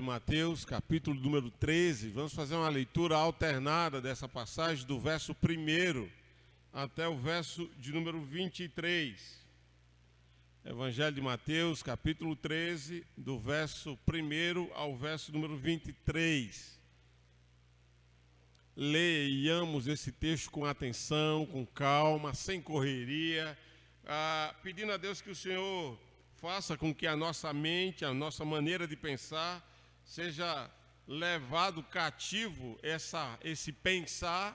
Mateus, capítulo número 13. Vamos fazer uma leitura alternada dessa passagem do verso 1 até o verso de número 23. Evangelho de Mateus, capítulo 13, do verso 1 ao verso número 23. Leiamos esse texto com atenção, com calma, sem correria, pedindo a Deus que o Senhor faça com que a nossa mente, a nossa maneira de pensar, seja levado cativo esse pensar,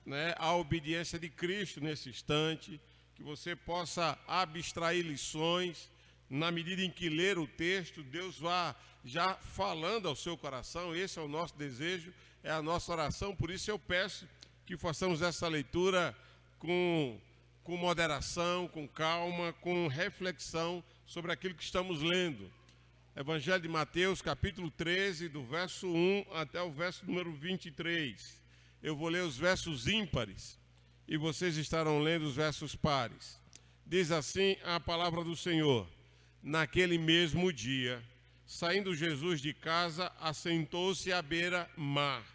né, à obediência de Cristo nesse instante, que você possa abstrair lições, na medida em que ler o texto, Deus vá já falando ao seu coração. Esse é o nosso desejo, é a nossa oração. Por isso eu peço que façamos essa leitura com moderação, com calma, com reflexão sobre aquilo que estamos lendo. Evangelho de Mateus, capítulo 13, do verso 1 até o verso número 23. Eu vou ler os versos ímpares e vocês estarão lendo os versos pares. Diz assim a palavra do Senhor: naquele mesmo dia, saindo Jesus de casa, assentou-se à beira-mar.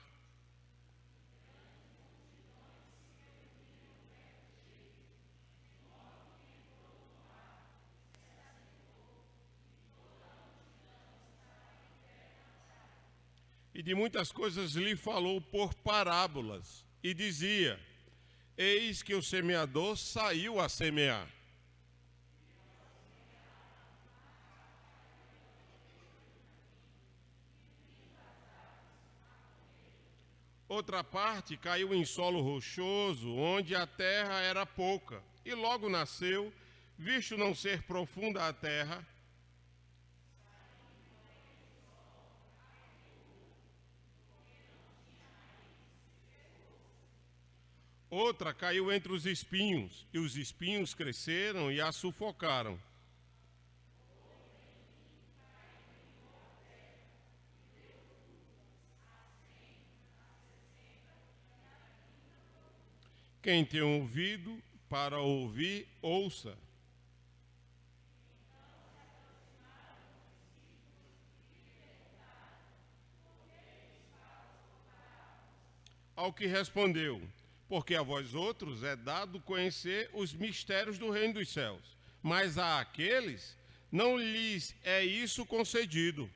E de muitas coisas lhe falou por parábolas, e dizia: eis que o semeador saiu a semear. Outra parte caiu em solo rochoso, onde a terra era pouca, e logo nasceu, visto não ser profunda a terra. Outra caiu entre os espinhos, e os espinhos cresceram e a sufocaram. Quem tem ouvido para ouvir, ouça. Ao que respondeu: porque a vós outros é dado conhecer os mistérios do reino dos céus, mas a aqueles não lhes é isso concedido.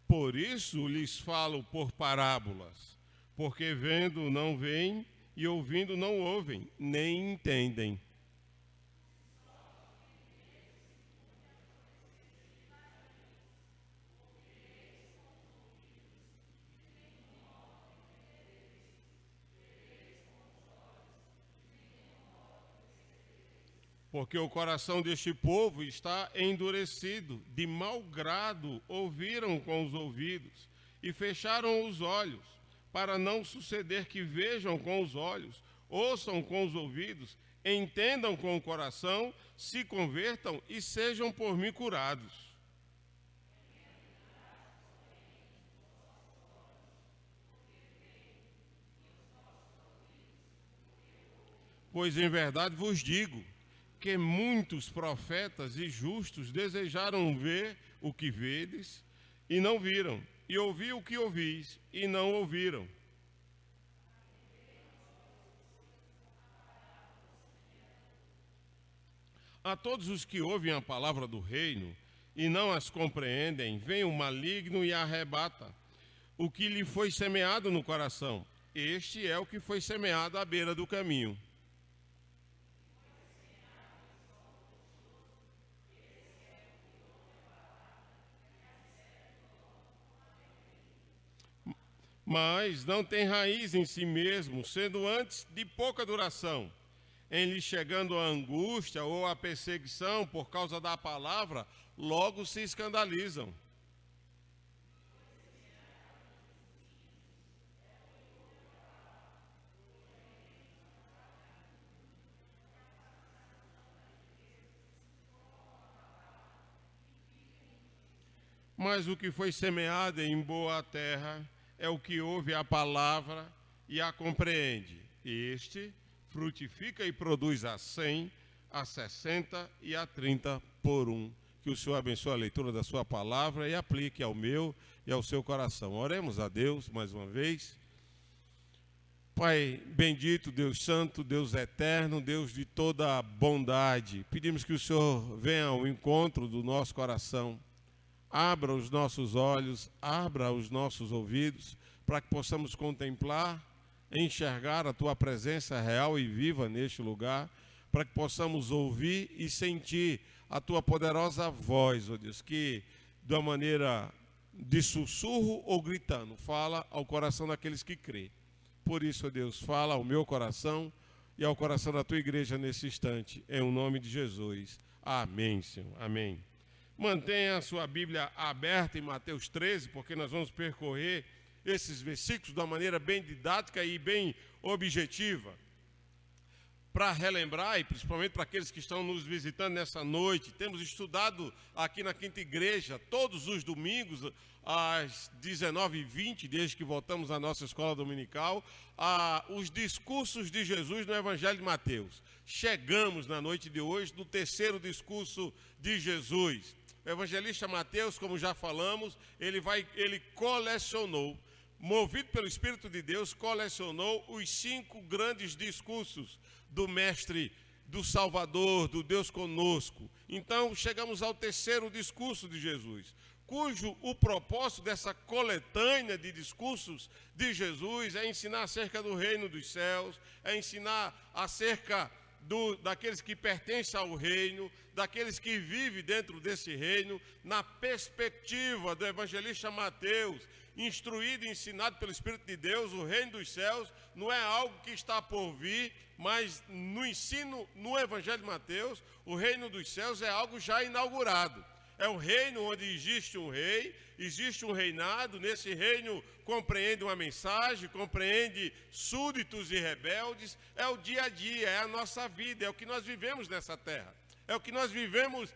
Por isso lhes falo por parábolas, porque vendo não veem e ouvindo não ouvem, nem entendem. Porque o coração deste povo está endurecido, de mau grado ouviram com os ouvidos e fecharam os olhos, para não suceder que vejam com os olhos, ouçam com os ouvidos, entendam com o coração, se convertam e sejam por mim curados. Pois em verdade vos digo, que muitos profetas e justos desejaram ver o que vedes e não viram, e ouvir o que ouvis e não ouviram. A todos os que ouvem a palavra do reino e não as compreendem, vem o maligno e arrebata o que lhe foi semeado no coração. Este é o que foi semeado à beira do caminho. Mas não tem raiz em si mesmo, sendo antes de pouca duração. Em lhe chegando a angústia ou a perseguição por causa da palavra, logo se escandalizam. Mas o que foi semeado em boa terra é o que ouve a palavra e a compreende. Este frutifica e produz a 100, a 60 e a 30 por um. Que o Senhor abençoe a leitura da sua palavra e aplique ao meu e ao seu coração. Oremos a Deus mais uma vez. Pai bendito, Deus santo, Deus eterno, Deus de toda bondade, pedimos que o Senhor venha ao encontro do nosso coração, abra os nossos olhos, abra os nossos ouvidos, para que possamos contemplar, enxergar a Tua presença real e viva neste lugar, para que possamos ouvir e sentir a Tua poderosa voz, ó Deus, que de uma maneira de sussurro ou gritando, fala ao coração daqueles que crêem. Por isso, ó Deus, fala ao meu coração e ao coração da Tua igreja nesse instante, em nome de Jesus. Amém, Senhor. Amém. Mantenha a sua Bíblia aberta em Mateus 13, porque nós vamos percorrer esses versículos de uma maneira bem didática e bem objetiva. Para relembrar, e principalmente para aqueles que estão nos visitando nessa noite, temos estudado aqui na Quinta Igreja, todos os domingos, às 19h20, desde que voltamos à nossa escola dominical, os discursos de Jesus no Evangelho de Mateus. Chegamos na noite de hoje no terceiro discurso de Jesus. O evangelista Mateus, como já falamos, ele colecionou, movido pelo Espírito de Deus, colecionou os 5 grandes discursos do Mestre, do Salvador, do Deus conosco. Então, chegamos ao terceiro discurso de Jesus, cujo o propósito dessa coletânea de discursos de Jesus é ensinar acerca do reino dos céus, é ensinar acerca daqueles que pertencem ao reino, daqueles que vivem dentro desse reino, na perspectiva do evangelista Mateus, instruído e ensinado pelo Espírito de Deus. O reino dos céus não é algo que está por vir, mas no ensino, no Evangelho de Mateus, o reino dos céus é algo já inaugurado. É um reino onde existe um rei, existe um reinado. Nesse reino compreende uma mensagem, compreende súditos e rebeldes. É o dia a dia, é a nossa vida, é o que nós vivemos nessa terra. É o que nós vivemos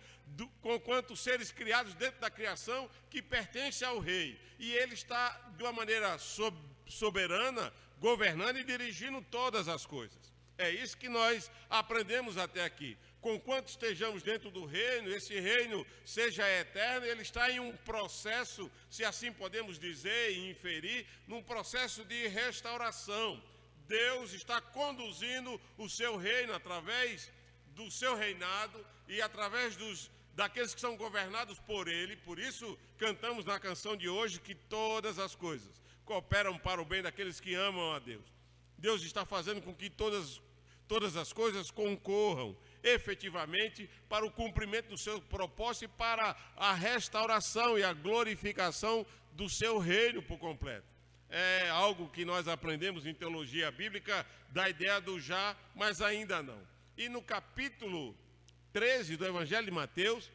conquanto seres criados dentro da criação que pertence ao rei. E ele está de uma maneira soberana, governando e dirigindo todas as coisas. É isso que nós aprendemos até aqui. Conquanto estejamos dentro do reino, esse reino seja eterno, ele está em um processo, se assim podemos dizer e inferir, num processo de restauração. Deus está conduzindo o seu reino através do seu reinado e através daqueles que são governados por ele. Por isso cantamos na canção de hoje que todas as coisas cooperam para o bem daqueles que amam a Deus. Deus está fazendo com que todas as coisas concorram efetivamente para o cumprimento do seu propósito e para a restauração e a glorificação do seu reino por completo. É algo que nós aprendemos em teologia bíblica, da ideia do já, mas ainda não. E no capítulo 13 do Evangelho de Mateus,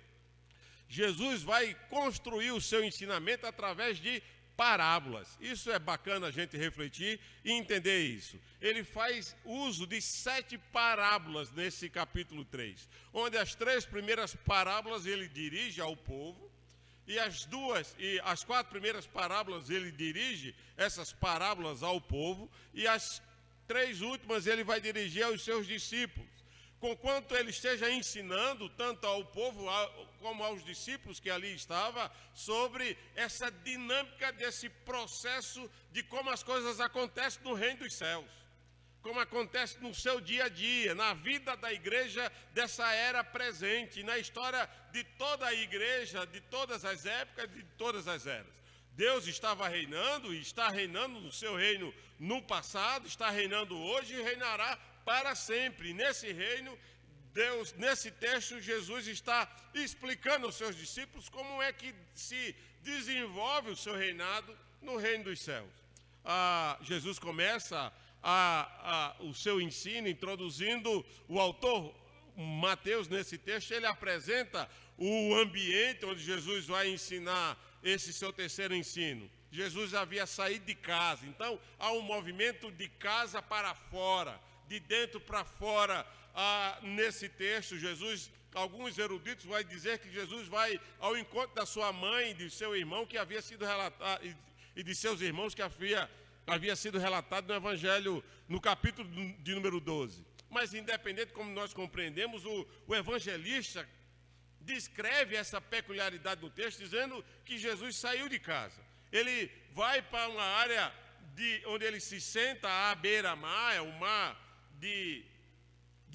Jesus vai construir o seu ensinamento através de parábolas. Isso é bacana a gente refletir e entender isso. Ele faz uso de 7 parábolas nesse capítulo 3, onde as 3 primeiras parábolas ele dirige ao povo, e as 4 primeiras parábolas ele dirige essas parábolas ao povo, e as 3 últimas ele vai dirigir aos seus discípulos. Conquanto ele esteja ensinando, tanto ao povo como aos discípulos que ali estavam, sobre essa dinâmica desse processo de como as coisas acontecem no reino dos céus, como acontece no seu dia a dia, na vida da igreja dessa era presente, na história de toda a igreja, de todas as épocas, de todas as eras. Deus estava reinando e está reinando no seu reino no passado, está reinando hoje e reinará para sempre. Nesse reino, Deus, nesse texto, Jesus está explicando aos seus discípulos como é que se desenvolve o seu reinado no reino dos céus. Jesus começa o seu ensino introduzindo o autor Mateus nesse texto. Ele apresenta o ambiente onde Jesus vai ensinar esse seu terceiro ensino. Jesus havia saído de casa, então há um movimento de casa para fora, de dentro para fora. Nesse texto, alguns eruditos vão dizer que Jesus vai ao encontro da sua mãe e de seu irmão que havia sido relatado, e de seus irmãos que havia havia sido relatado no Evangelho, no capítulo de número 12. Mas, independente como nós compreendemos, o evangelista descreve essa peculiaridade no texto, dizendo que Jesus saiu de casa. Ele vai para uma área onde ele se senta à beira-mar, é o mar de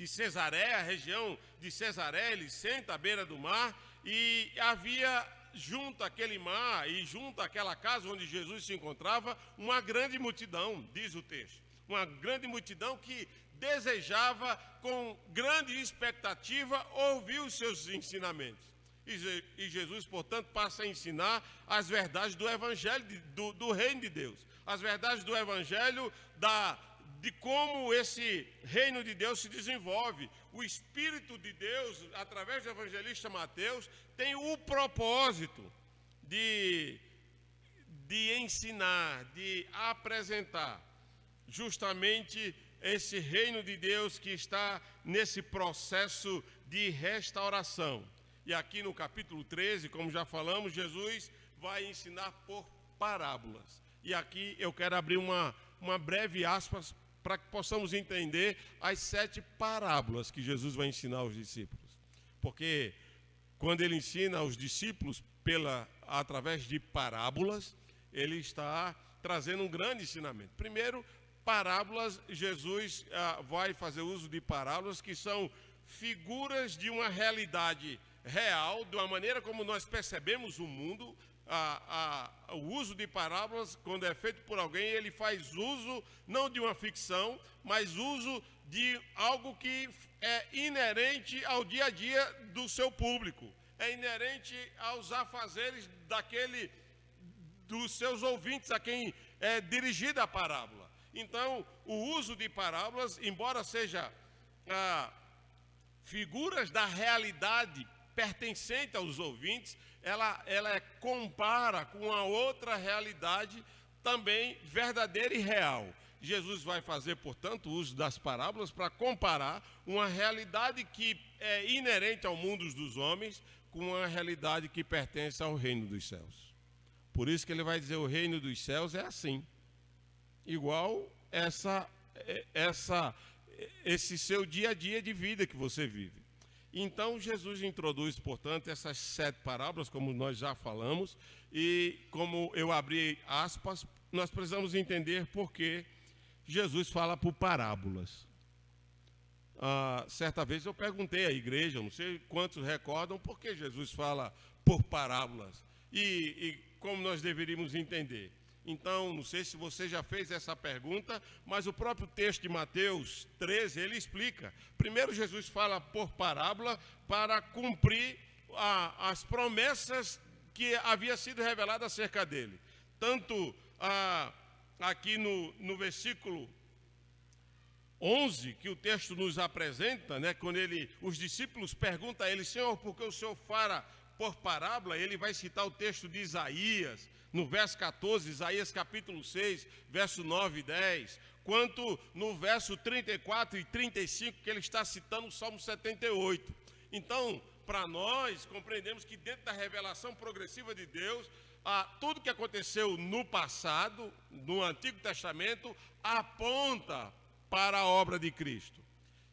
Cesareia, a região de Cesareia, ele senta à beira do mar, e havia junto àquele mar e junto àquela casa onde Jesus se encontrava, uma grande multidão, diz o texto. Uma grande multidão que desejava, com grande expectativa, ouvir os seus ensinamentos. E Jesus, portanto, passa a ensinar as verdades do Evangelho, do Reino de Deus. As verdades do Evangelho, de como esse Reino de Deus se desenvolve. O Espírito de Deus, através do evangelista Mateus, tem o propósito de ensinar, de apresentar justamente esse Reino de Deus que está nesse processo de restauração. E aqui no capítulo 13, como já falamos, Jesus vai ensinar por parábolas. E aqui eu quero abrir uma breve aspas para que possamos entender as 7 parábolas que Jesus vai ensinar aos discípulos. Porque quando ele ensina aos discípulos através de parábolas, ele está trazendo um grande ensinamento. Primeiro, parábolas, Jesus vai fazer uso de parábolas que são figuras de uma realidade real, de uma maneira como nós percebemos o mundo. O uso de parábolas, quando é feito por alguém, ele faz uso não de uma ficção, mas uso de algo que é inerente ao dia a dia do seu público, é inerente aos afazeres dos seus ouvintes, a quem é dirigida a parábola. Então, o uso de parábolas, embora seja figuras da realidade pertencente aos ouvintes, ela compara com a outra realidade também verdadeira e real. Jesus vai fazer, portanto, uso das parábolas para comparar uma realidade que é inerente ao mundo dos homens com uma realidade que pertence ao reino dos céus. Por isso que ele vai dizer: o reino dos céus é assim, igual esse seu dia a dia de vida que você vive. Então, Jesus introduz, portanto, essas 7 parábolas, como nós já falamos, e como eu abri aspas, nós precisamos entender por que Jesus fala por parábolas. Certa vez eu perguntei à igreja, não sei quantos recordam, por que Jesus fala por parábolas e como nós deveríamos entender. Então, não sei se você já fez essa pergunta, mas o próprio texto de Mateus 13, ele explica. Primeiro, Jesus fala por parábola para cumprir as promessas que havia sido revelada acerca dele. Tanto aqui no versículo 11, que o texto nos apresenta, né, quando os discípulos perguntam a ele: Senhor, por que o Senhor fala por parábola? Ele vai citar o texto de Isaías, no verso 14, Isaías capítulo 6, verso 9 e 10, quanto no verso 34 e 35, que ele está citando o Salmo 78. Então, para nós, compreendemos que dentro da revelação progressiva de Deus, tudo que aconteceu no passado, no Antigo Testamento, aponta para a obra de Cristo.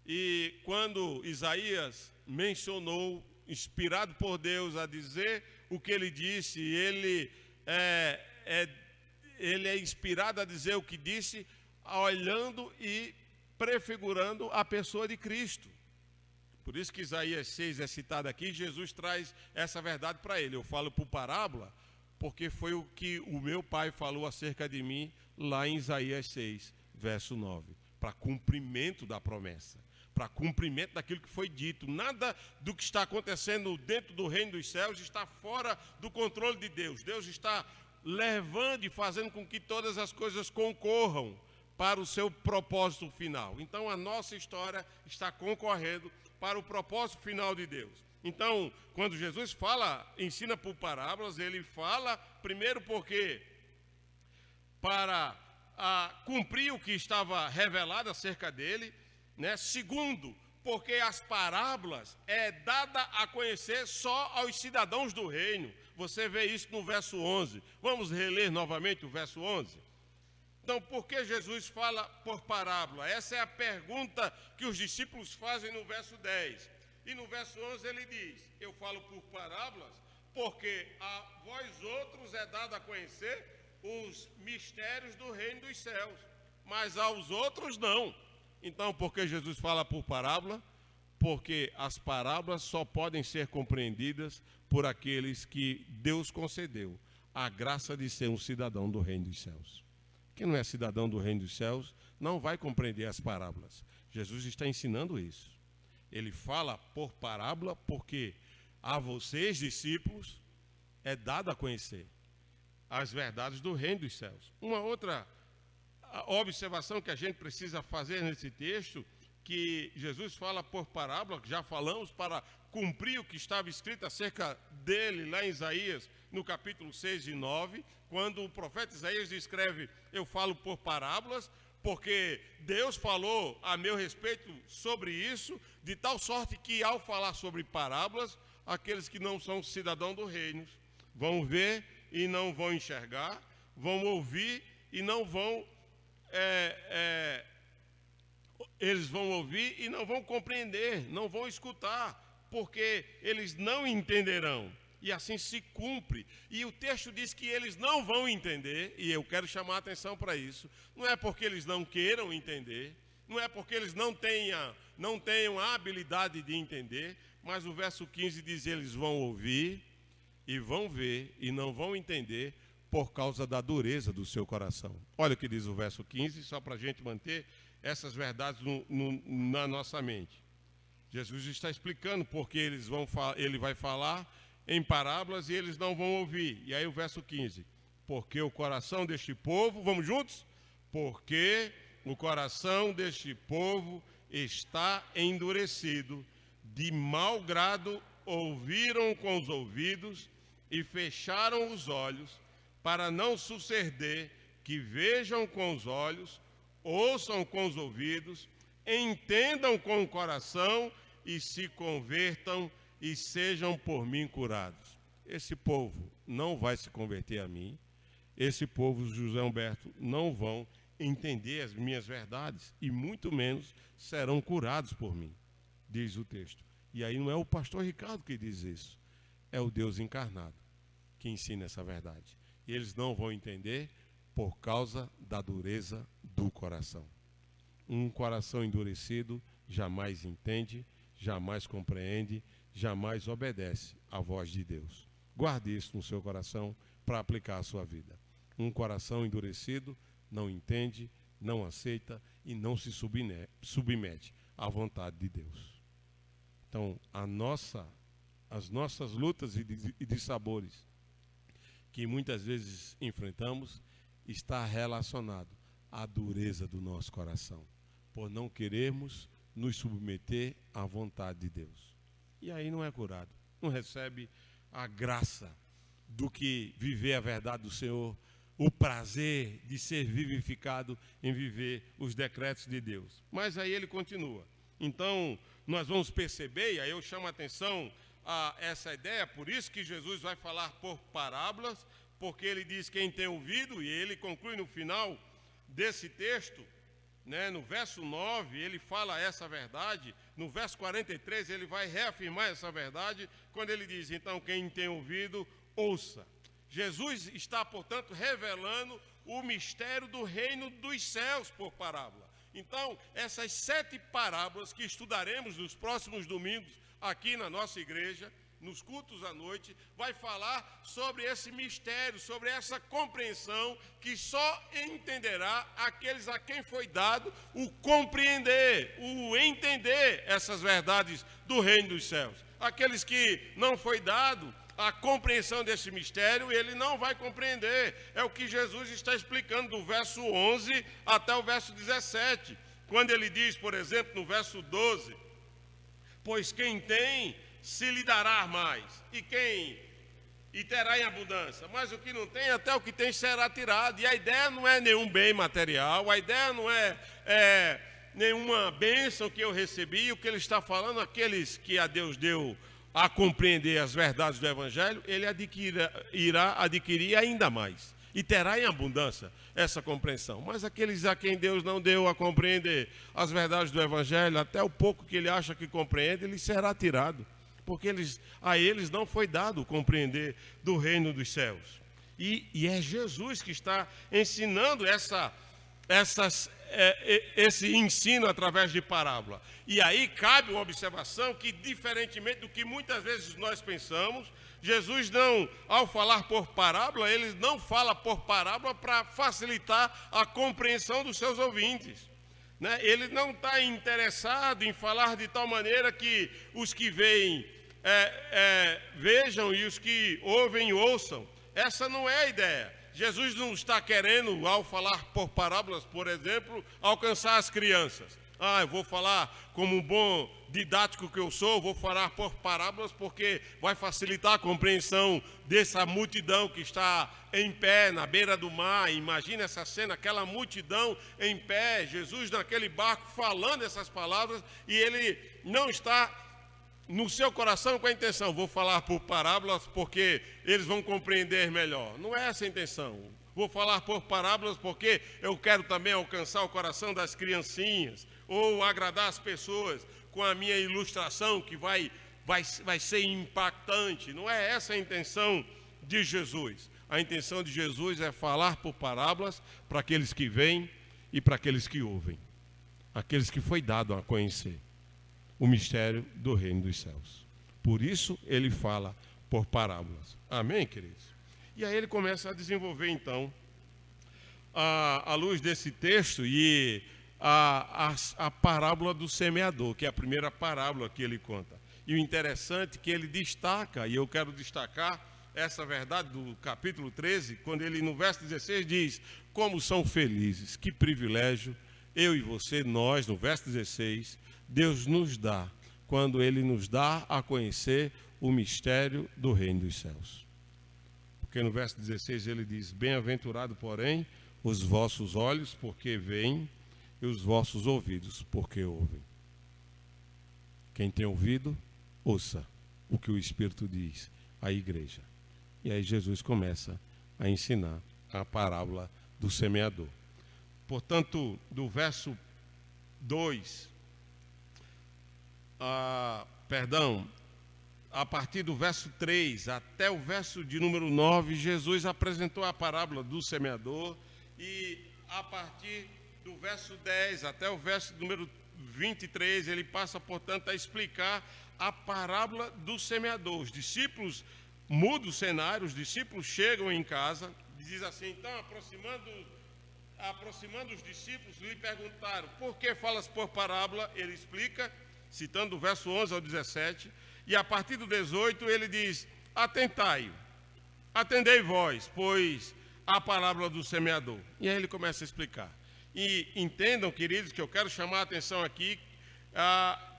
E quando Isaías mencionou, inspirado por Deus a dizer o que ele disse, ele é inspirado a dizer o que disse, olhando e prefigurando a pessoa de Cristo. Por isso que Isaías 6 é citado aqui. Jesus traz essa verdade para ele. Eu falo por parábola, porque foi o que o meu pai falou acerca de mim lá em Isaías 6, verso 9, para cumprimento da promessa, para cumprimento daquilo que foi dito. Nada do que está acontecendo dentro do reino dos céus está fora do controle de Deus. Deus está levando e fazendo com que todas as coisas concorram para o seu propósito final. Então, a nossa história está concorrendo para o propósito final de Deus. Então, quando Jesus ensina por parábolas, ele fala, primeiro, porque para cumprir o que estava revelado acerca dele, né? Segundo, porque as parábolas é dada a conhecer só aos cidadãos do reino. Você vê isso no verso 11. Vamos reler novamente o verso 11. Então, por que Jesus fala por parábola? Essa é a pergunta que os discípulos fazem no verso 10. E no verso 11 ele diz: eu falo por parábolas porque a vós outros é dado a conhecer os mistérios do reino dos céus, mas aos outros não. Então, por que Jesus fala por parábola? Porque as parábolas só podem ser compreendidas por aqueles que Deus concedeu a graça de ser um cidadão do reino dos céus. Quem não é cidadão do reino dos céus não vai compreender as parábolas. Jesus está ensinando isso. Ele fala por parábola porque a vocês, discípulos, é dado a conhecer as verdades do reino dos céus. Uma outra observação que a gente precisa fazer nesse texto, que Jesus fala por parábola, que já falamos, para cumprir o que estava escrito acerca dele lá em Isaías, no capítulo 6 e 9, quando o profeta Isaías escreve: eu falo por parábolas, porque Deus falou a meu respeito sobre isso, de tal sorte que ao falar sobre parábolas, aqueles que não são cidadãos do reino vão ver e não vão enxergar, vão ouvir e não vão eles vão ouvir e não vão compreender, não vão escutar, porque eles não entenderão. E assim se cumpre. E o texto diz que eles não vão entender, e eu quero chamar a atenção para isso. Não é porque eles não queiram entender, não é porque eles não tenham a habilidade de entender, mas o verso 15 diz: eles vão ouvir e vão ver e não vão entender por causa da dureza do seu coração. Olha o que diz o verso 15, só para a gente manter essas verdades na nossa mente. Jesus está explicando porque ele vai falar em parábolas e eles não vão ouvir. E aí o verso 15: porque o coração deste povo, vamos juntos? Porque o coração deste povo está endurecido, de mau grado ouviram com os ouvidos e fecharam os olhos, para não suceder que vejam com os olhos, ouçam com os ouvidos, entendam com o coração e se convertam e sejam por mim curados. Esse povo não vai se converter a mim, esse povo, José Humberto, não vão entender as minhas verdades e muito menos serão curados por mim, diz o texto. E aí não é o pastor Ricardo que diz isso, é o Deus encarnado que ensina essa verdade. E eles não vão entender por causa da dureza do coração. Um coração endurecido jamais entende, jamais compreende, jamais obedece à voz de Deus. Guarde isso no seu coração para aplicar à sua vida. Um coração endurecido não entende, não aceita e não se submete à vontade de Deus. Então, as nossas lutas e dissabores que muitas vezes enfrentamos está relacionado à dureza do nosso coração, por não querermos nos submeter à vontade de Deus. E aí não é curado, não recebe a graça do que viver a verdade do Senhor, o prazer de ser vivificado em viver os decretos de Deus. Mas aí ele continua. Então, nós vamos perceber, e aí eu chamo a atenção a essa ideia, por isso que Jesus vai falar por parábolas, porque ele diz quem tem ouvido, e ele conclui no final desse texto, né, no verso 9, ele fala essa verdade, no verso 43 ele vai reafirmar essa verdade, quando ele diz, então quem tem ouvido, ouça. Jesus está, portanto, revelando o mistério do reino dos céus por parábola. Então, essas 7 parábolas que estudaremos nos próximos domingos aqui na nossa igreja, nos cultos à noite, vai falar sobre esse mistério, sobre essa compreensão que só entenderá aqueles a quem foi dado o compreender, o entender essas verdades do reino dos céus. Aqueles que não foi dado a compreensão desse mistério, ele não vai compreender. É o que Jesus está explicando do verso 11 até o verso 17, quando ele diz, por exemplo, no verso 12, pois quem tem, se lhe dará mais, e terá em abundância, mas o que não tem, até o que tem será tirado. E a ideia não é nenhum bem material, a ideia não é nenhuma bênção que eu recebi. O que ele está falando, aqueles que a Deus deu a compreender as verdades do Evangelho, ele irá adquirir ainda mais. e terá em abundância essa compreensão. Mas aqueles a quem Deus não deu a compreender as verdades do Evangelho, até o pouco que ele acha que compreende, ele será tirado, porque a eles não foi dado compreender do reino dos céus. E é Jesus que está ensinando esse ensino através de parábola. E aí cabe uma observação que, diferentemente do que muitas vezes nós pensamos, Jesus não, ao falar por parábola, ele não fala por parábola para facilitar a compreensão dos seus ouvintes, né? Ele não está interessado em falar de tal maneira que os que veem vejam e os que ouvem ouçam. Essa não é a ideia. Jesus não está querendo, ao falar por parábolas, por exemplo, alcançar as crianças. Eu vou falar como um bom didático que eu sou, vou falar por parábolas porque vai facilitar a compreensão dessa multidão que está em pé na beira do mar. Imagina essa cena, aquela multidão em pé, Jesus naquele barco falando essas palavras, e ele não está no seu coração com a intenção, vou falar por parábolas porque eles vão compreender melhor. Não é essa a intenção. Vou falar por parábolas porque eu quero também alcançar o coração das criancinhas, ou agradar as pessoas com a minha ilustração que vai ser impactante. Não é essa a intenção de Jesus. A intenção de Jesus é falar por parábolas para aqueles que veem e para aqueles que ouvem, aqueles que foi dado a conhecer o mistério do reino dos céus. Por isso ele fala por parábolas. Amém, queridos? E aí ele começa a desenvolver então, à luz desse texto, e a parábola do semeador, que é a primeira parábola que ele conta. E o interessante é que ele destaca, e eu quero destacar essa verdade do capítulo 13, quando ele no verso 16 diz: como são felizes, que privilégio eu e você, nós, no verso 16, Deus nos dá, quando ele nos dá a conhecer o mistério do reino dos céus. Porque no verso 16 ele diz: bem-aventurado, porém, os vossos olhos, porque veem, e os vossos ouvidos, porque ouvem. Quem tem ouvido, ouça o que o Espírito diz à igreja. E aí Jesus começa a ensinar a parábola do semeador. Portanto, do verso 2, a partir do verso 3 até o verso de número 9, Jesus apresentou a parábola do semeador, e a partir do verso 10 até o verso número 23, ele passa, portanto, a explicar a parábola do semeador. Os discípulos mudam o cenário, os discípulos chegam em casa, diz assim, então, aproximando os discípulos, lhe perguntaram: por que falas por parábola? Ele explica, citando o verso 11 ao 17, e a partir do 18 ele diz: atendei vós, pois a parábola do semeador. E aí ele começa a explicar. E entendam, queridos, que eu quero chamar a atenção aqui,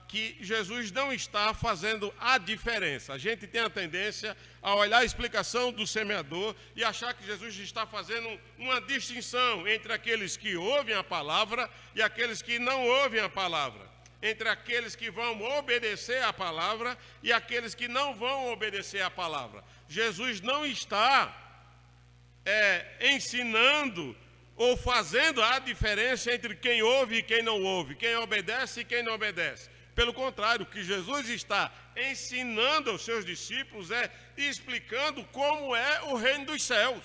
que Jesus não está fazendo a diferença. A gente tem a tendência a olhar a explicação do semeador e achar que Jesus está fazendo uma distinção entre aqueles que ouvem a palavra e aqueles que não ouvem a palavra, entre aqueles que vão obedecer a palavra e aqueles que não vão obedecer a palavra. Jesus não está ensinando ou fazendo a diferença entre quem ouve e quem não ouve, quem obedece e quem não obedece. Pelo contrário, o que Jesus está ensinando aos seus discípulos é explicando como é o reino dos céus.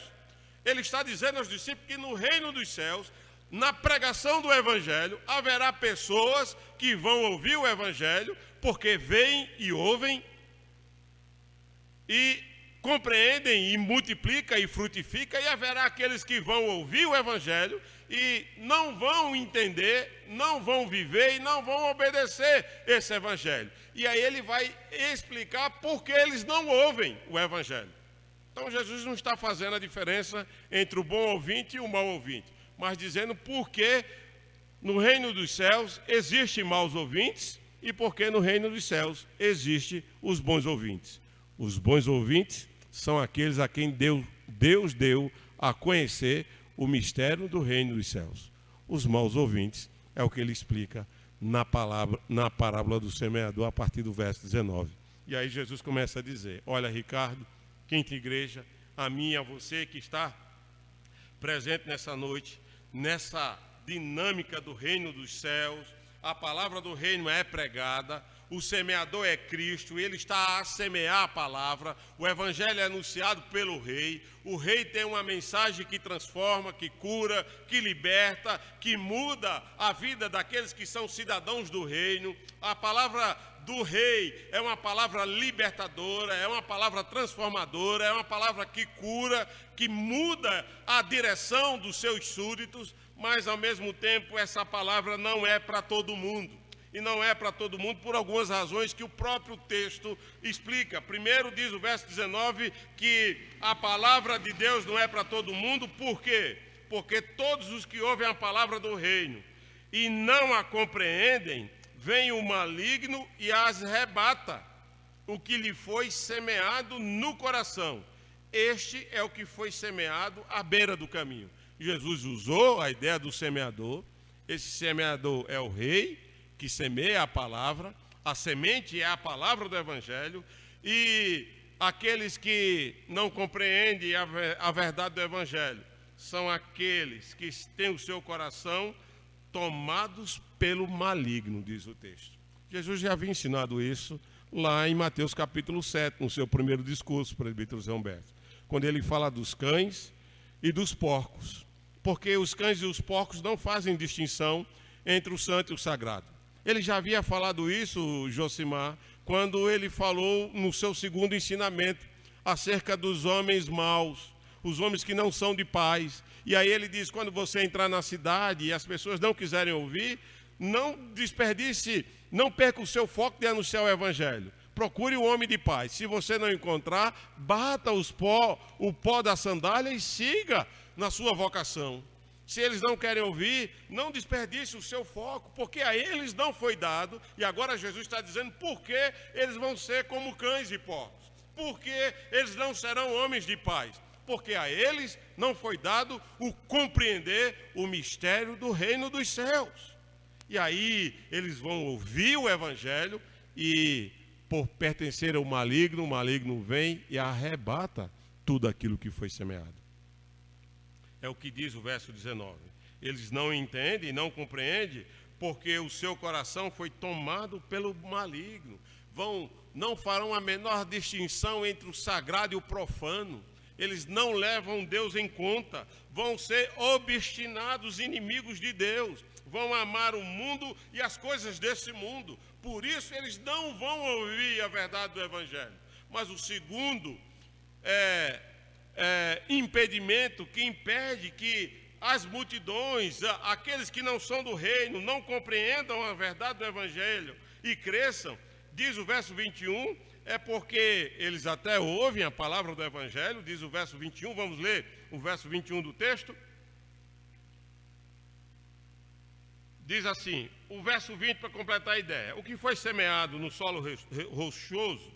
Ele está dizendo aos discípulos que no reino dos céus, na pregação do Evangelho, haverá pessoas que vão ouvir o Evangelho porque veem e ouvem e compreendem e multiplica e frutifica, e haverá aqueles que vão ouvir o Evangelho e não vão entender, não vão viver e não vão obedecer esse Evangelho. E aí ele vai explicar por que eles não ouvem o Evangelho. Então Jesus não está fazendo a diferença entre o bom ouvinte e o mau ouvinte, mas dizendo por que no reino dos céus existem maus ouvintes e por que no reino dos céus existem os bons ouvintes. Os bons ouvintes são aqueles a quem Deus deu a conhecer o mistério do reino dos céus. Os maus ouvintes é o que ele explica na parábola do semeador, a partir do verso 19. E aí Jesus começa a dizer: olha, Ricardo, quinta igreja, a mim e a você que está presente nessa noite, nessa dinâmica do reino dos céus. A palavra do reino é pregada, o semeador é Cristo, ele está a semear a palavra, o evangelho é anunciado pelo rei, o rei tem uma mensagem que transforma, que cura, que liberta, que muda a vida daqueles que são cidadãos do reino. A palavra do rei é uma palavra libertadora, é uma palavra transformadora, é uma palavra que cura, que muda a direção dos seus súditos, mas ao mesmo tempo essa palavra não é para todo mundo. E não é para todo mundo por algumas razões que o próprio texto explica. Primeiro diz o verso 19 que a palavra de Deus não é para todo mundo. Por quê? Porque todos os que ouvem a palavra do reino e não a compreendem, vem o maligno e as arrebata o que lhe foi semeado no coração. Este é o que foi semeado à beira do caminho. Jesus usou a ideia do semeador. Esse semeador é o rei, que semeia a palavra, a semente é a palavra do evangelho, e aqueles que não compreendem a verdade do evangelho são aqueles que têm o seu coração tomados pelo maligno, diz o texto. Jesus já havia ensinado isso lá em Mateus capítulo 7, no seu primeiro discurso, presbítero Zé Humberto, quando ele fala dos cães e dos porcos, porque os cães e os porcos não fazem distinção entre o santo e o sagrado. Ele já havia falado isso, Josimar, quando ele falou no seu segundo ensinamento acerca dos homens maus, os homens que não são de paz. E aí ele diz, quando você entrar na cidade e as pessoas não quiserem ouvir, não desperdice, não perca o seu foco de anunciar o evangelho. Procure o homem de paz. Se você não encontrar, bata o pó da sandália e siga na sua vocação. Se eles não querem ouvir, não desperdice o seu foco, porque a eles não foi dado, e agora Jesus está dizendo por que eles vão ser como cães e porcos, porque eles não serão homens de paz, porque a eles não foi dado o compreender o mistério do reino dos céus. E aí eles vão ouvir o evangelho e, por pertencer ao maligno, o maligno vem e arrebata tudo aquilo que foi semeado. É o que diz o verso 19. Eles não entendem, não compreendem, porque o seu coração foi tomado pelo maligno. Não farão a menor distinção entre o sagrado e o profano. Eles não levam Deus em conta. Vão ser obstinados inimigos de Deus. Vão amar o mundo e as coisas desse mundo. Por isso eles não vão ouvir a verdade do evangelho. Mas o segundo impedimento que impede que as multidões, aqueles que não são do reino, não compreendam a verdade do evangelho e cresçam, diz o verso 21, é porque eles até ouvem a palavra do evangelho, diz o verso 21, vamos ler o verso 21 do texto. Diz assim, o verso 20 para completar a ideia: o que foi semeado no solo rochoso,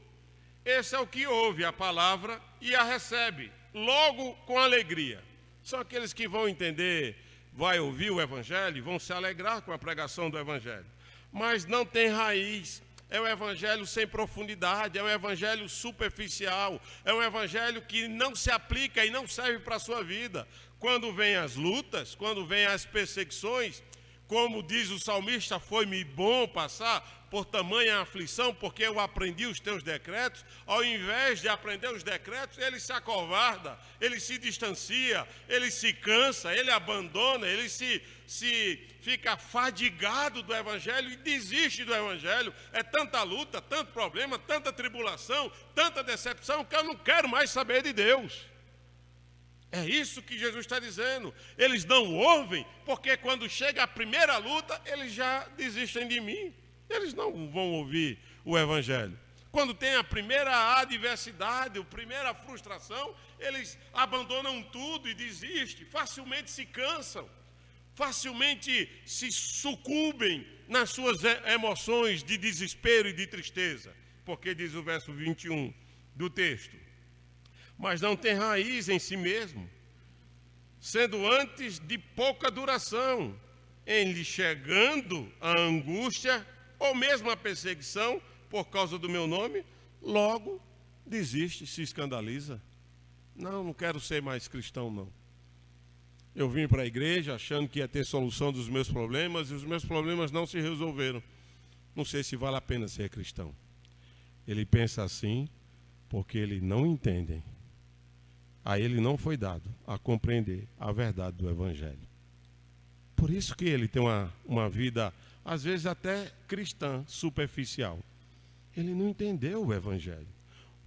esse é o que ouve a palavra e a recebe logo com alegria. São aqueles que vão entender, vai ouvir o evangelho e vão se alegrar com a pregação do evangelho. Mas não tem raiz, é um evangelho sem profundidade, é um evangelho superficial, é um evangelho que não se aplica e não serve para a sua vida. Quando vem as lutas, quando vem as perseguições, como diz o salmista, foi-me bom passar por tamanha aflição, porque eu aprendi os teus decretos. Ao invés de aprender os decretos, ele se acovarda, ele se distancia, ele se cansa, ele abandona, ele se fica fadigado do evangelho e desiste do evangelho. É tanta luta, tanto problema, tanta tribulação, tanta decepção, que eu não quero mais saber de Deus. É isso que Jesus está dizendo. Eles não ouvem, porque quando chega a primeira luta, eles já desistem de mim. Eles não vão ouvir o evangelho. Quando tem a primeira adversidade, a primeira frustração, eles abandonam tudo e desistem, facilmente se cansam, facilmente se sucumbem nas suas emoções de desespero e de tristeza. Porque diz o verso 21 do texto: mas não tem raiz em si mesmo, sendo antes de pouca duração, em lhe chegando a angústia ou mesmo a perseguição por causa do meu nome, logo desiste, se escandaliza. Não quero ser mais cristão, não. Eu vim para a igreja achando que ia ter solução dos meus problemas e os meus problemas não se resolveram. Não sei se vale a pena ser cristão. Ele pensa assim porque ele não entende. A ele não foi dado a compreender a verdade do Evangelho. Por isso que ele tem uma vida, às vezes até cristã, superficial. Ele não entendeu o Evangelho.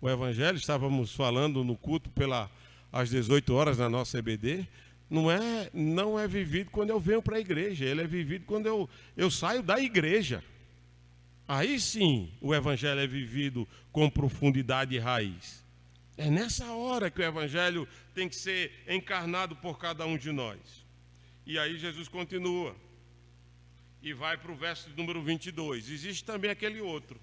O Evangelho, estávamos falando no culto às 18 horas na nossa EBD, não é vivido quando eu venho para a igreja, ele é vivido quando eu saio da igreja. Aí sim o Evangelho é vivido com profundidade e raiz. É nessa hora que o Evangelho tem que ser encarnado por cada um de nós. E aí Jesus continua e vai para o verso número 22. Existe também aquele outro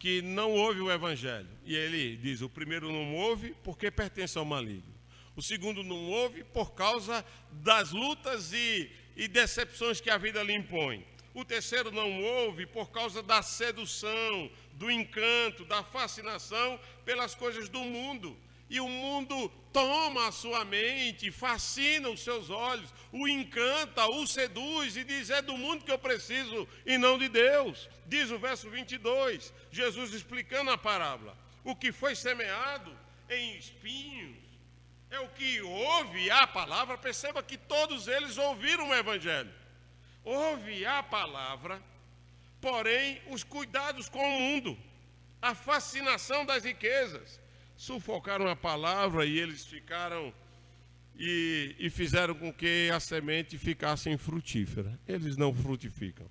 que não ouve o Evangelho. E ele diz, o primeiro não ouve porque pertence ao maligno. O segundo não ouve por causa das lutas e decepções que a vida lhe impõe. O terceiro não ouve por causa da sedução, do encanto, da fascinação pelas coisas do mundo. E o mundo toma a sua mente, fascina os seus olhos, o encanta, o seduz e diz, é do mundo que eu preciso e não de Deus. Diz o verso 22, Jesus explicando a parábola. O que foi semeado em espinhos é o que ouve a palavra. Perceba que todos eles ouviram o Evangelho. Ouve a palavra, porém os cuidados com o mundo, a fascinação das riquezas, sufocaram a palavra e eles ficaram e fizeram com que a semente ficasse infrutífera. Eles não frutificam.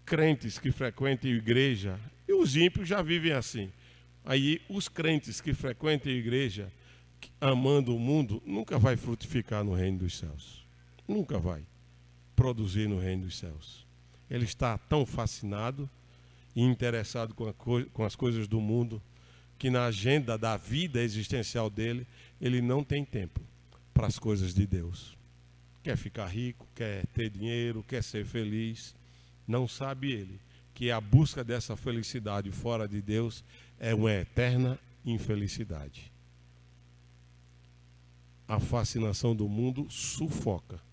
Crentes que frequentam a igreja, e os ímpios já vivem assim. Aí os crentes que frequentam a igreja, amando o mundo, nunca vai frutificar no reino dos céus. Nunca vai produzir no reino dos céus. Ele está tão fascinado e interessado com as coisas do mundo, que na agenda da vida existencial dele, ele não tem tempo para as coisas de Deus. Quer ficar rico, quer ter dinheiro, quer ser feliz. Não sabe ele que a busca dessa felicidade fora de Deus é uma eterna infelicidade. A fascinação do mundo sufoca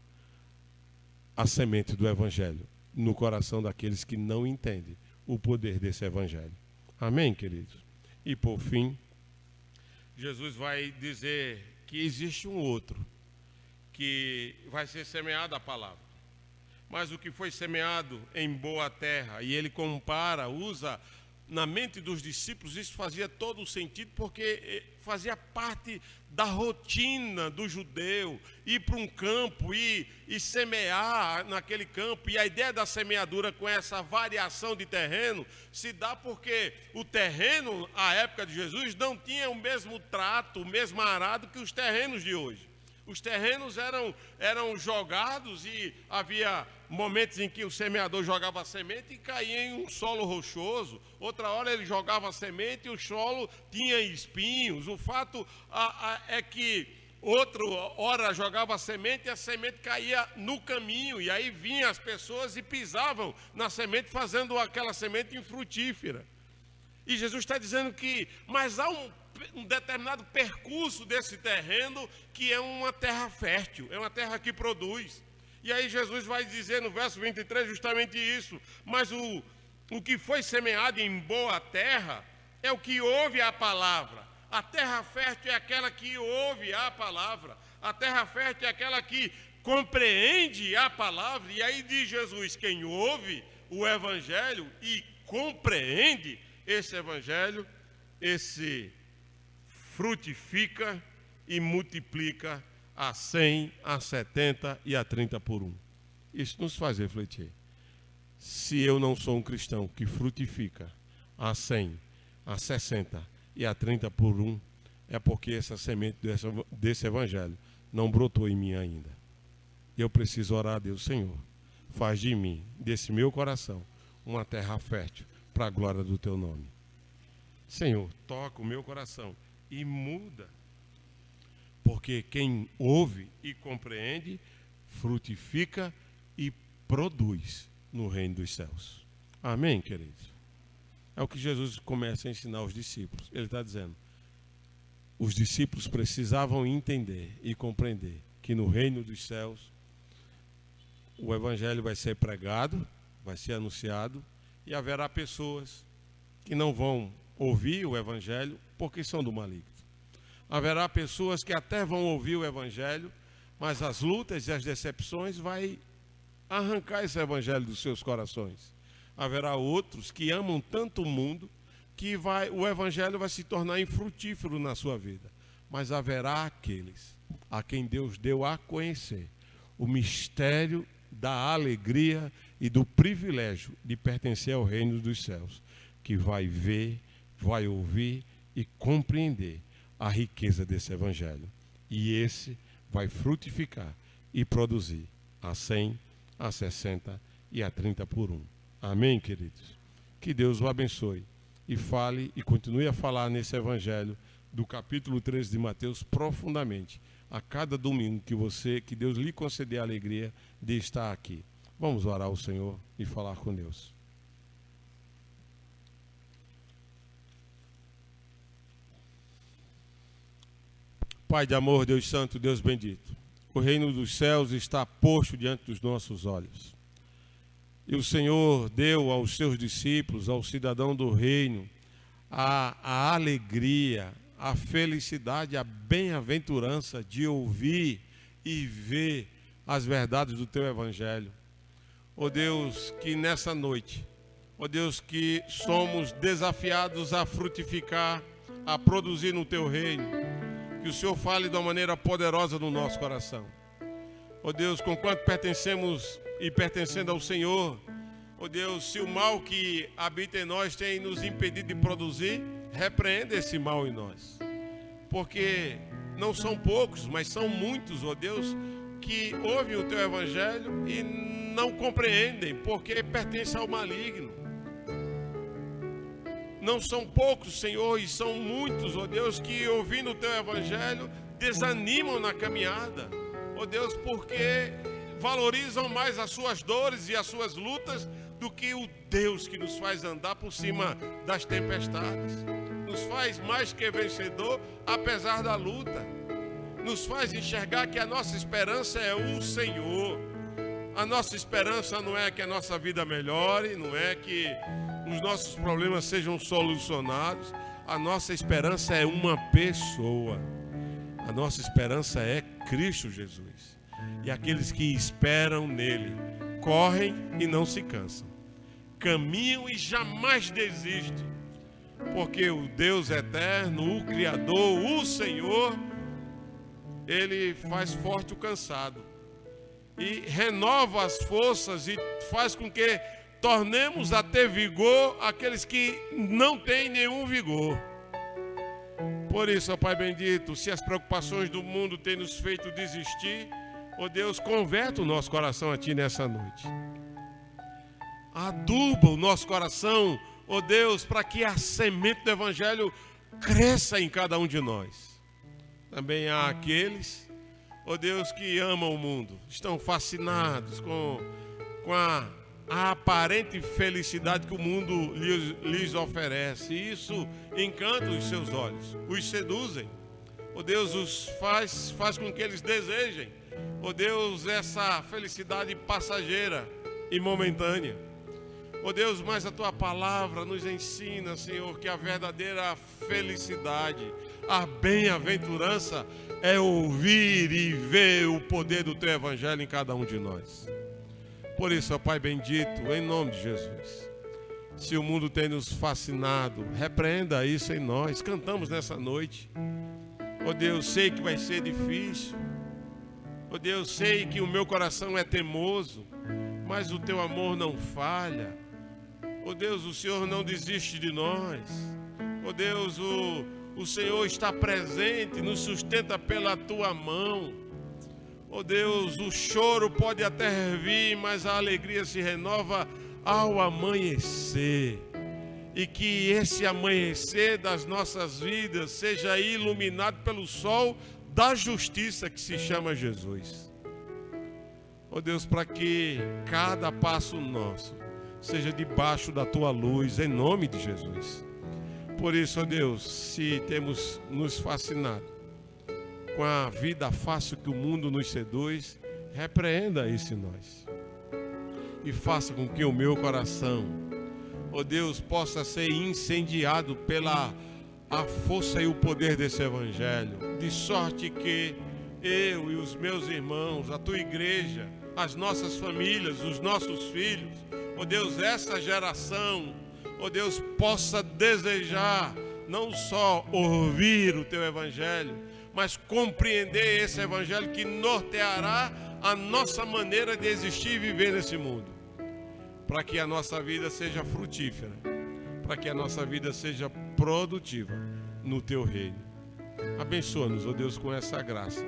a semente do Evangelho no coração daqueles que não entendem o poder desse Evangelho. Amém, queridos? E por fim, Jesus vai dizer que existe um outro que vai ser semeado a palavra. Mas o que foi semeado em boa terra, e ele compara, usa na mente dos discípulos, isso fazia todo o sentido, porque fazia parte da rotina do judeu, ir para um campo e semear naquele campo. E a ideia da semeadura com essa variação de terreno se dá porque o terreno, à época de Jesus, não tinha o mesmo trato, o mesmo arado que os terrenos de hoje. Os terrenos eram jogados e havia momentos em que o semeador jogava a semente e caía em um solo rochoso. Outra hora ele jogava a semente e o solo tinha espinhos. O fato é que outra hora jogava a semente e a semente caía no caminho. E aí vinham as pessoas e pisavam na semente, fazendo aquela semente infrutífera. E Jesus está dizendo que, mas há um determinado percurso desse terreno que é uma terra fértil, é uma terra que produz. E aí Jesus vai dizer no verso 23 justamente isso. Mas o que foi semeado em boa terra é o que ouve a palavra. A terra fértil é aquela que ouve a palavra. A terra fértil é aquela que compreende a palavra. E aí diz Jesus, quem ouve o Evangelho e compreende esse Evangelho, esse frutifica e multiplica a 100, a 70 e a 30 por 1. Isso nos faz refletir. Se eu não sou um cristão que frutifica a 100, a 60 e a 30 por 1, é porque essa semente desse Evangelho não brotou em mim ainda. Eu preciso orar a Deus, Senhor, faz de mim, desse meu coração, uma terra fértil para a glória do Teu nome. Senhor, toca o meu coração e muda. Porque quem ouve e compreende, frutifica e produz no reino dos céus. Amém, queridos? É o que Jesus começa a ensinar aos discípulos. Ele está dizendo, os discípulos precisavam entender e compreender que no reino dos céus o evangelho vai ser pregado, vai ser anunciado, e haverá pessoas que não vão ouvir o evangelho porque são do maligno. Haverá pessoas que até vão ouvir o evangelho, mas as lutas e as decepções vai arrancar esse evangelho dos seus corações. Haverá outros que amam tanto o mundo que o evangelho vai se tornar infrutífero na sua vida. Mas haverá aqueles a quem Deus deu a conhecer o mistério da alegria e do privilégio de pertencer ao reino dos céus, que vai ver, vai ouvir e compreender a riqueza desse evangelho. E esse vai frutificar e produzir a 100, a 60 e a 30 por 1. Amém, queridos? Que Deus o abençoe e fale e continue a falar nesse evangelho do capítulo 13 de Mateus profundamente, a cada domingo que Deus lhe conceder a alegria de estar aqui. Vamos orar ao Senhor e falar com Deus. Pai de amor, Deus santo, Deus bendito, o reino dos céus está posto diante dos nossos olhos. E o Senhor deu aos seus discípulos, ao cidadão do reino, a alegria, a felicidade, a bem-aventurança de ouvir e ver as verdades do teu evangelho. Ó Deus, que nessa noite, ó Deus, que somos desafiados a frutificar, a produzir no teu reino, que o Senhor fale de uma maneira poderosa no nosso coração. Ó Deus, conquanto pertencemos e pertencendo ao Senhor, ó Deus, se o mal que habita em nós tem nos impedido de produzir, repreenda esse mal em nós. Porque não são poucos, mas são muitos, ó Deus, que ouvem o teu evangelho e não compreendem, porque pertencem ao maligno. Não são poucos, Senhor, e são muitos, ó Deus, que ouvindo o teu evangelho desanimam na caminhada, ó Deus, porque valorizam mais as suas dores e as suas lutas do que o Deus que nos faz andar por cima das tempestades, nos faz mais que vencedor apesar da luta, nos faz enxergar que a nossa esperança é o Senhor. A nossa esperança não é que a nossa vida melhore, não é que os nossos problemas sejam solucionados. A nossa esperança é uma pessoa. A nossa esperança é Cristo Jesus. E aqueles que esperam nele correm e não se cansam, caminham e jamais desistem, porque o Deus eterno, o Criador, o Senhor, ele faz forte o cansado e renova as forças e faz com que tornemos a ter vigor aqueles que não têm nenhum vigor. Por isso, ó Pai bendito, se as preocupações do mundo têm nos feito desistir, ó Deus, converta o nosso coração a Ti nessa noite. Aduba o nosso coração, ó Deus, para que a semente do Evangelho cresça em cada um de nós. Também há aqueles, ó Deus, que amam o mundo, estão fascinados com a aparente felicidade que o mundo lhes oferece. E isso encanta os seus olhos, os seduzem. Ó Deus, os faz com que eles desejem, ó Deus, essa felicidade passageira e momentânea. Ó Deus, mas a Tua palavra nos ensina, Senhor, que a verdadeira felicidade, a bem-aventurança é ouvir e ver o poder do Teu Evangelho em cada um de nós. Por isso, ó Pai bendito, em nome de Jesus, se o mundo tem nos fascinado, repreenda isso em nós. Cantamos nessa noite. Ó Deus, sei que vai ser difícil. Ó Deus, sei que o meu coração é teimoso, mas o Teu amor não falha. Ó Deus, o Senhor não desiste de nós. Ó Deus, o Senhor está presente, nos sustenta pela Tua mão. Ó Deus, o choro pode até vir, mas a alegria se renova ao amanhecer. E que esse amanhecer das nossas vidas seja iluminado pelo sol da justiça que se chama Jesus. Ó Deus, para que cada passo nosso seja debaixo da Tua luz, em nome de Jesus. Por isso, ó Deus, se temos nos fascinado com a vida fácil que o mundo nos seduz, repreenda isso em nós. E faça com que o meu coração, ó Deus, possa ser incendiado pela a força e o poder desse Evangelho, de sorte que eu e os meus irmãos, a tua igreja, as nossas famílias, os nossos filhos, ó Deus, essa geração, ó Deus, possa desejar não só ouvir o teu Evangelho, mas compreender esse Evangelho que norteará a nossa maneira de existir e viver nesse mundo, para que a nossa vida seja frutífera, para que a nossa vida seja produtiva no teu reino. Abençoa-nos, ó Deus, com essa graça.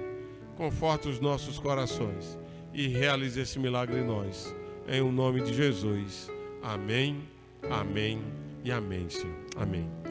Conforta os nossos corações e realize esse milagre em nós. Em o nome de Jesus. Amém, amém e amém, Senhor. Amém.